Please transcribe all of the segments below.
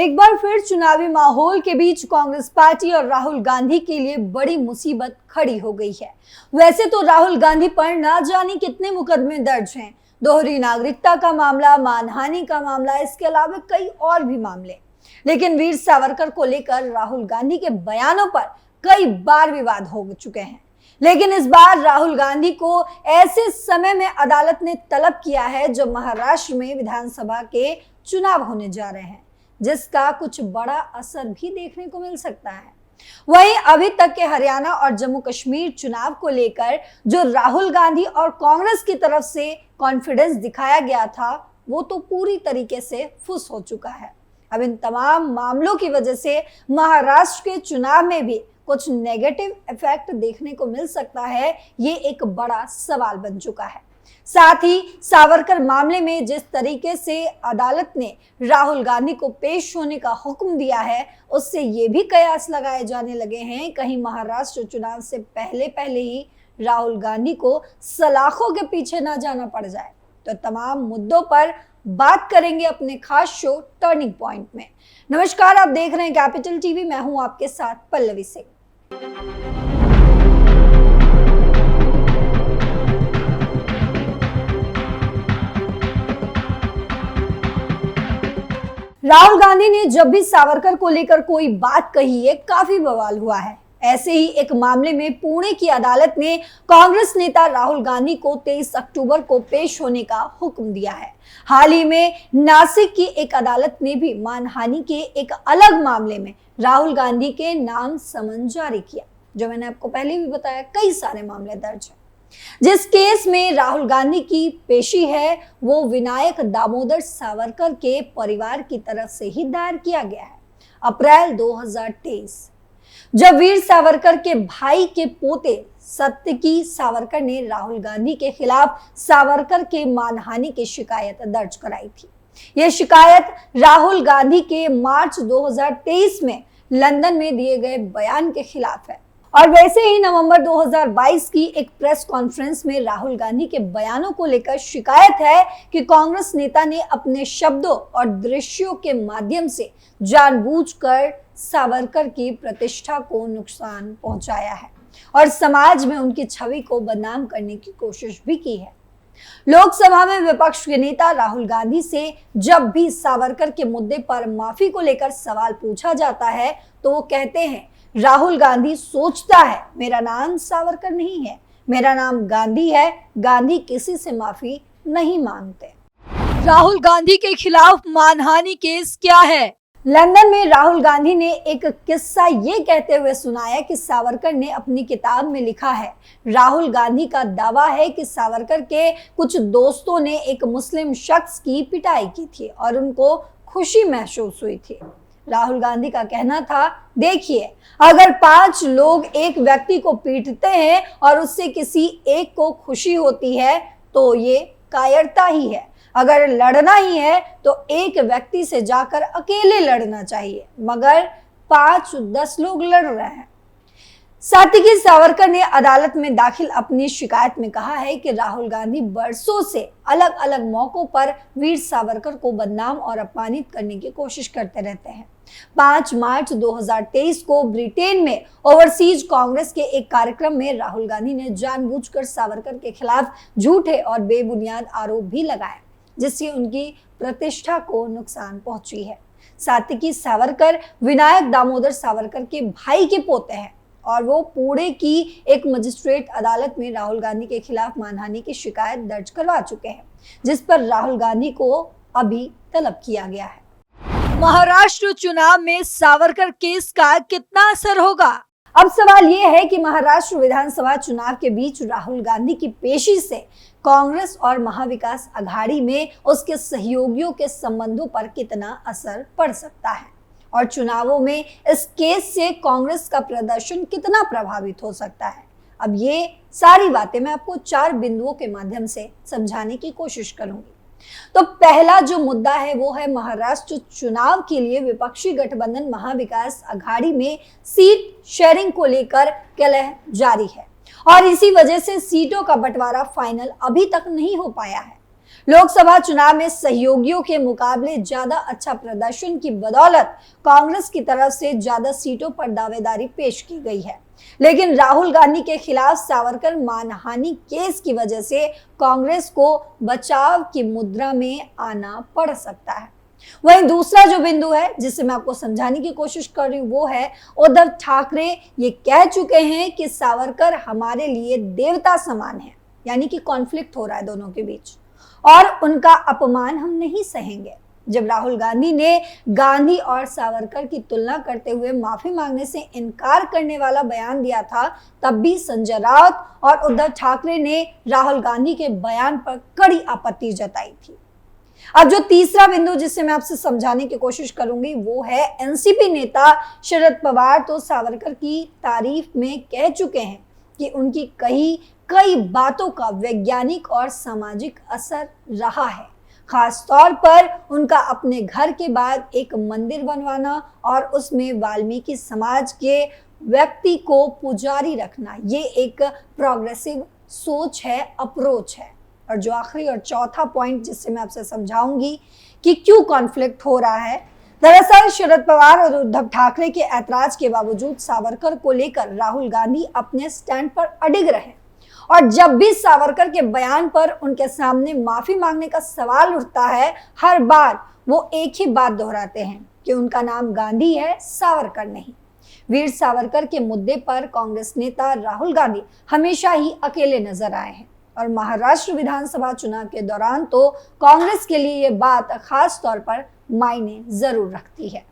एक बार फिर चुनावी माहौल के बीच कांग्रेस पार्टी और राहुल गांधी के लिए बड़ी मुसीबत खड़ी हो गई है। वैसे तो राहुल गांधी पर ना जाने कितने मुकदमे दर्ज हैं, दोहरी नागरिकता का मामला, मानहानि का मामला, इसके अलावा कई और भी मामले। लेकिन वीर सावरकर को लेकर राहुल गांधी के बयानों पर कई बार विवाद हो चुके हैं। लेकिन इस बार राहुल गांधी को ऐसे समय में अदालत ने तलब किया है जब महाराष्ट्र में विधानसभा के चुनाव होने जा रहे हैं, जिसका कुछ बड़ा असर भी देखने को मिल सकता है। वहीं अभी तक के हरियाणा और जम्मू कश्मीर चुनाव को लेकर जो राहुल गांधी और कांग्रेस की तरफ से कॉन्फिडेंस दिखाया गया था, वो तो पूरी तरीके से फुस हो चुका है। अब इन तमाम मामलों की वजह से महाराष्ट्र के चुनाव में भी कुछ नेगेटिव इफेक्ट देखने को मिल सकता है, ये एक बड़ा सवाल बन चुका है। साथ ही सावरकर मामले में जिस तरीके से अदालत ने राहुल गांधी को पेश होने का हुक्म दिया है, उससे ये भी कयास लगाए जाने लगे हैं कहीं महाराष्ट्र चुनाव से पहले ही राहुल गांधी को सलाखों के पीछे ना जाना पड़ जाए। तो तमाम मुद्दों पर बात करेंगे अपने खास शो टर्निंग पॉइंट में। नमस्कार, आप देख रहे हैं कैपिटल टीवी, मैं हूं आपके साथ पल्लवी सिंह। राहुल गांधी ने जब भी सावरकर को लेकर कोई बात कही है, काफी बवाल हुआ है। ऐसे ही एक मामले में पुणे की अदालत ने कांग्रेस नेता राहुल गांधी को 23 अक्टूबर को पेश होने का हुक्म दिया है। हाल ही में नासिक की एक अदालत ने भी मानहानि के एक अलग मामले में राहुल गांधी के नाम समन जारी किया। जो मैंने आपको पहले भी बताया, कई सारे मामले दर्ज हैं। जिस केस में राहुल गांधी की पेशी है, वो विनायक दामोदर सावरकर के परिवार की तरफ से ही दायर किया गया है। अप्रैल 2023 जब वीर सावरकर के भाई के पोते सत्यकी सावरकर ने राहुल गांधी के खिलाफ सावरकर के मानहानि की शिकायत दर्ज कराई थी। यह शिकायत राहुल गांधी के मार्च 2023 में लंदन में दिए गए बयान के खिलाफ है। और वैसे ही नवंबर 2022 की एक प्रेस कॉन्फ्रेंस में राहुल गांधी के बयानों को लेकर शिकायत है कि कांग्रेस नेता ने अपने शब्दों और दृश्यों के माध्यम से जानबूझकर सावरकर की प्रतिष्ठा को नुकसान पहुंचाया है और समाज में उनकी छवि को बदनाम करने की कोशिश भी की है। लोकसभा में विपक्ष के नेता राहुल गांधी से जब भी सावरकर के मुद्दे पर माफी को लेकर सवाल पूछा जाता है, तो वो कहते हैं, राहुल गांधी सोचता है मेरा नाम सावरकर नहीं है, मेरा नाम गांधी है, गांधी किसी से माफी नहीं मांगते। राहुल गांधी के खिलाफ मानहानि केस क्या है? लंदन में राहुल गांधी ने एक किस्सा ये कहते हुए सुनाया कि सावरकर ने अपनी किताब में लिखा है। राहुल गांधी का दावा है कि सावरकर के कुछ दोस्तों ने एक मुस्लिम शख्स की पिटाई की थी और उनको खुशी महसूस हुई थी। राहुल गांधी का कहना था, देखिए, अगर 5 लोग एक व्यक्ति को पीटते हैं और उससे किसी एक को खुशी होती है तो ये कायरता ही है। अगर लड़ना ही है तो एक व्यक्ति से जाकर अकेले लड़ना चाहिए, मगर 5-10 लोग लड़ रहे हैं। सत्यकी सावरकर ने अदालत में दाखिल अपनी शिकायत में कहा है कि राहुल गांधी बरसों से अलग अलग मौकों पर वीर सावरकर को बदनाम और अपमानित करने की कोशिश करते रहते हैं। 5 मार्च 2023 को ब्रिटेन में ओवरसीज कांग्रेस के एक कार्यक्रम में राहुल गांधी ने जानबूझकर सावरकर के खिलाफ झूठे और बेबुनियाद आरोप भी लगाए, जिससे उनकी प्रतिष्ठा को नुकसान पहुंची है। सत्यकी सावरकर विनायक दामोदर सावरकर के भाई के पोते हैं और वो पुणे की एक मजिस्ट्रेट अदालत में राहुल गांधी के खिलाफ मानहानि की शिकायत दर्ज करवा चुके हैं, जिस पर राहुल गांधी को अभी तलब किया गया है। महाराष्ट्र चुनाव में सावरकर केस का कितना असर होगा? अब सवाल ये है कि महाराष्ट्र विधानसभा चुनाव के बीच राहुल गांधी की पेशी से कांग्रेस और महाविकास अघाड़ी में उसके सहयोगियों के संबंधों पर कितना असर पड़ सकता है और चुनावों में इस केस से कांग्रेस का प्रदर्शन कितना प्रभावित हो सकता है। अब ये सारी बातें मैं आपको 4 बिंदुओं के माध्यम से समझाने की कोशिश करूंगी। तो पहला जो मुद्दा है वो है महाराष्ट्र चुनाव के लिए विपक्षी गठबंधन महाविकास अघाड़ी में सीट शेयरिंग को लेकर कलह जारी है और इसी वजह से सीटों का बंटवारा फाइनल अभी तक नहीं हो पाया है। लोकसभा चुनाव में सहयोगियों के मुकाबले ज्यादा अच्छा प्रदर्शन की बदौलत कांग्रेस की तरफ से ज्यादा सीटों पर दावेदारी पेश की गई है, लेकिन राहुल गांधी के खिलाफ सावरकर मानहानि केस की वजह से कांग्रेस को बचाव की मुद्रा में आना पड़ सकता है। वहीं दूसरा जो बिंदु है जिसे मैं आपको समझाने की कोशिश कर रही हूं वो है उद्धव ठाकरे ये कह चुके हैं कि सावरकर हमारे लिए देवता समान है, यानी कि कॉन्फ्लिक्ट हो रहा है दोनों के बीच और उनका अपमान हम नहीं सहेंगे। जब राहुल गांधी ने गांधी और सावरकर की तुलना करते हुए माफी मांगने से इनकार करने वाला बयान दिया था, तब भी संजय राउत और उद्धव ठाकरे ने राहुल गांधी के बयान पर कड़ी आपत्ति जताई थी। अब जो तीसरा बिंदु जिसे मैं आपसे समझाने की कोशिश करूंगी वो है एनसीपी नेता शरद पवार तो सावरकर की तारीफ में कह चुके हैं कि उनकी कई बातों का वैज्ञानिक और सामाजिक असर रहा है, खास तौर पर उनका अपने घर के बाद एक मंदिर बनवाना और उसमें वाल्मीकि समाज के व्यक्ति को पुजारी रखना। ये एक प्रोग्रेसिव सोच है, अप्रोच है। और जो आखिरी और चौथा पॉइंट जिससे मैं आपसे समझाऊंगी कि क्यों कॉन्फ्लिक्ट हो रहा है, दरअसल शरद पवार और उद्धव ठाकरे के ऐतराज के बावजूद सावरकर को लेकर राहुल गांधी अपने स्टैंड पर अडिग रहे और जब भी सावरकर के बयान पर उनके सामने माफी मांगने का सवाल उठता है, हर बार वो एक ही बात दोहराते हैं कि उनका नाम गांधी है, सावरकर नहीं। वीर सावरकर के मुद्दे पर कांग्रेस नेता राहुल गांधी हमेशा ही अकेले नजर आए हैं और महाराष्ट्र विधानसभा चुनाव के दौरान तो कांग्रेस के लिए ये बात खास तौर पर मायने जरूर रखती है।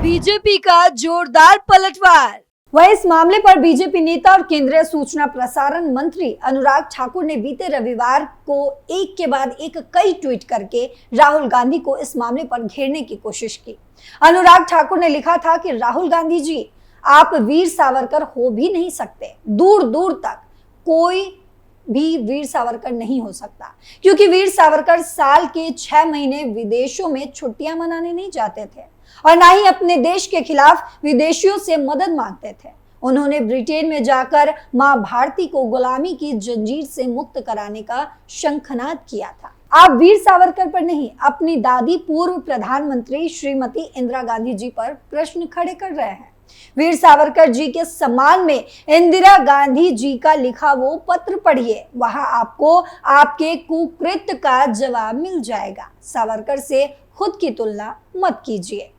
बीजेपी का जोरदार पलटवार। वह इस मामले पर बीजेपी नेता और केंद्रीय सूचना प्रसारण मंत्री अनुराग ठाकुर ने बीते रविवार को एक के बाद एक कई ट्वीट करके राहुल गांधी को इस मामले पर घेरने की कोशिश की। अनुराग ठाकुर ने लिखा था कि राहुल गांधी जी, आप वीर सावरकर हो भी नहीं सकते, दूर दूर तक कोई भी वीर सावरकर नहीं हो सकता, क्योंकि वीर सावरकर साल के 6 महीने विदेशों में छुट्टियां मनाने नहीं जाते थे और ना ही अपने देश के खिलाफ विदेशियों से मदद मांगते थे। उन्होंने ब्रिटेन में जाकर मां भारती को गुलामी की जंजीर से मुक्त कराने का शंखनाद किया था। आप वीर सावरकर पर नहीं, अपनी दादी पूर्व प्रधानमंत्री श्रीमती इंदिरा गांधी जी पर प्रश्न खड़े कर रहे हैं। वीर सावरकर जी के सम्मान में इंदिरा गांधी जी का लिखा वो पत्र पढ़िए, वहां आपको आपके कुकृत्य का जवाब मिल जाएगा। सावरकर से खुद की तुलना मत कीजिए।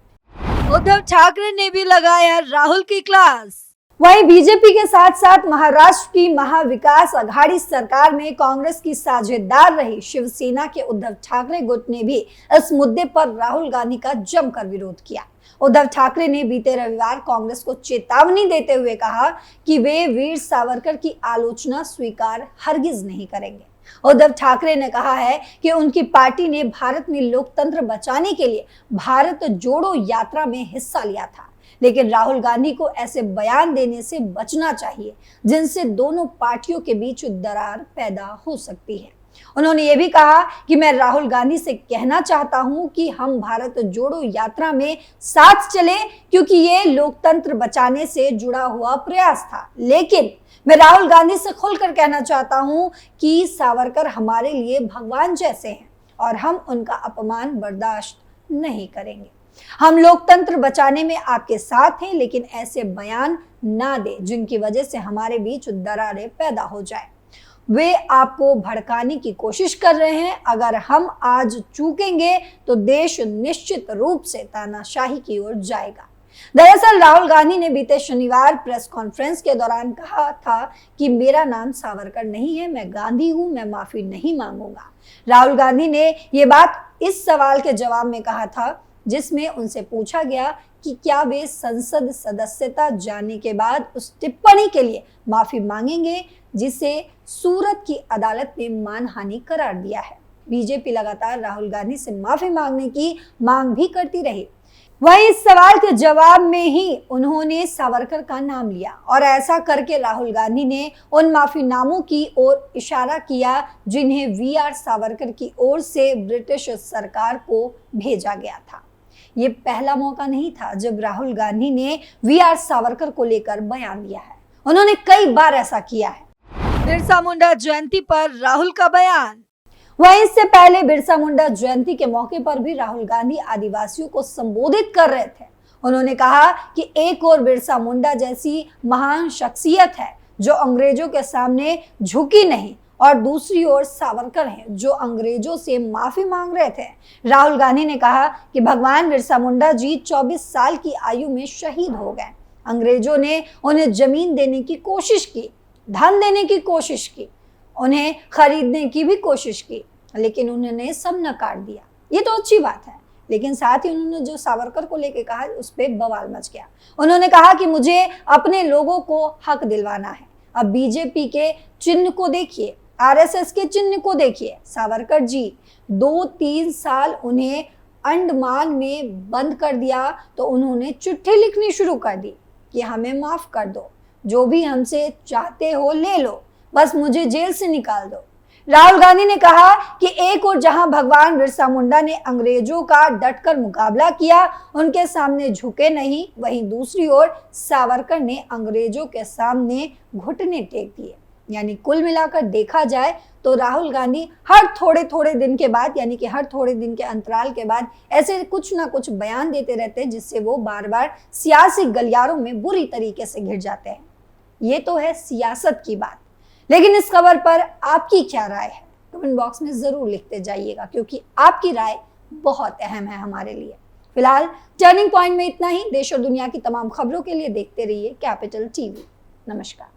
उद्धव ठाकरे ने भी लगाया राहुल की क्लास। वहीं बीजेपी के साथ साथ महाराष्ट्र की महाविकास अघाड़ी सरकार में कांग्रेस की साझेदार रही शिवसेना के उद्धव ठाकरे गुट ने भी इस मुद्दे पर राहुल गांधी का जमकर विरोध किया। उद्धव ठाकरे ने बीते रविवार कांग्रेस को चेतावनी देते हुए कहा कि वे वीर सावरकर की आलोचना स्वीकार हरगिज नहीं करेंगे। उद्धव ठाकरे ने कहा है कि उनकी पार्टी ने भारत में लोकतंत्र बचाने के लिए भारत जोड़ो यात्रा में हिस्सा लिया था, लेकिन राहुल गांधी को ऐसे बयान देने से बचना चाहिए जिनसे दोनों पार्टियों के बीच दरार पैदा हो सकती है। उन्होंने ये भी कहा कि मैं राहुल गांधी से कहना चाहता हूं कि हम भारत जोड़ो यात्रा में साथ चले, क्योंकि ये लोकतंत्र बचाने से जुड़ा हुआ प्रयास था, लेकिन मैं राहुल गांधी से खुलकर कहना चाहता हूं कि सावरकर हमारे लिए भगवान जैसे हैं और हम उनका अपमान बर्दाश्त नहीं करेंगे। हम लोकतंत्र बचाने में आपके साथ हैं, लेकिन ऐसे बयान ना दें जिनकी वजह से हमारे बीच दरारें पैदा हो जाए। वे आपको भड़काने की कोशिश कर रहे हैं। अगर हम आज चूकेंगे तो देश निश्चित रूप से तानाशाही की ओर जाएगा। दरअसल राहुल गांधी ने बीते शनिवार प्रेस कॉन्फ्रेंस के दौरान कहा था कि मेरा नाम सावरकर नहीं है, मैं गांधी हूं, मैं माफी नहीं मांगूंगा। राहुल गांधी ने ये बात इस सवाल के जवाब में कहा था जिसमें उनसे पूछा गया कि क्या वे संसद सदस्यता जाने के बाद उस टिप्पणी के लिए माफी मांगेंगे जिसे सूरत की अदालत ने मानहानि करार दिया है। बीजेपी लगातार राहुल गांधी से माफी मांगने की मांग भी करती रही। वहीं इस सवाल के जवाब में ही उन्होंने सावरकर का नाम लिया और ऐसा करके राहुल गांधी ने उन माफीनामों की ओर इशारा किया जिन्हें वीआर सावरकर की ओर से ब्रिटिश सरकार को भेजा गया था। ये पहला मौका नहीं था जब राहुल गांधी ने वीआर सावरकर को लेकर बयान दिया है, उन्होंने कई बार ऐसा किया है। बिरसा मुंडा जयंती पर राहुल का बयान। वहीं इससे पहले बिरसा मुंडा जयंती के मौके पर भी राहुल गांधी आदिवासियों को संबोधित कर रहे थे। उन्होंने कहा कि एक और बिरसा मुंडा जैसी महान शख्सियत है जो अंग्रेजों के सामने झुकी नहीं, और दूसरी ओर सावरकर हैं जो अंग्रेजों से माफी मांग रहे थे। राहुल गांधी ने कहा कि भगवान बिरसा मुंडा जी 24 साल की आयु में शहीद हो गए। अंग्रेजों ने उन्हें जमीन देने की कोशिश की, धन देने की कोशिश की, उन्हें खरीदने की भी कोशिश की, लेकिन उन्होंने सब नकार दिया। ये तो अच्छी बात है, लेकिन साथ ही उन्होंने जो सावरकर को लेकर कहा उस पर बवाल मच गया। उन्होंने कहा कि मुझे अपने लोगों को हक दिलवाना है। अब बीजेपी के चिन्ह को देखिए, आरएसएस के चिन्ह को देखिए। सावरकर जी 2-3 साल उन्हें अंडमान में बंद कर दिया तो उन्होंने चिट्ठी लिखनी शुरू कर दी कि हमें माफ कर दो, जो भी हमसे चाहते हो ले लो, बस मुझे जेल से निकाल दो। राहुल गांधी ने कहा कि एक और जहां भगवान बिरसा मुंडा ने अंग्रेजों का डटकर मुकाबला किया, उनके सामने झुके नहीं, वहीं दूसरी ओर सावरकर ने अंग्रेजों के सामने घुटने टेक दिए। यानी कुल मिलाकर देखा जाए तो राहुल गांधी हर थोड़े दिन के बाद, यानी कि हर थोड़े दिन के अंतराल के बाद ऐसे कुछ ना कुछ बयान देते रहते हैं जिससे वो बार बार सियासी गलियारों में बुरी तरीके से घिर जाते हैं। ये तो है सियासत की बात, लेकिन इस खबर पर आपकी क्या राय है? कमेंट बॉक्स में जरूर लिखते जाइएगा, क्योंकि आपकी राय बहुत अहम है हमारे लिए। फिलहाल टर्निंग पॉइंट में इतना ही। देश और दुनिया की तमाम खबरों के लिए देखते रहिए कैपिटल टीवी। नमस्कार।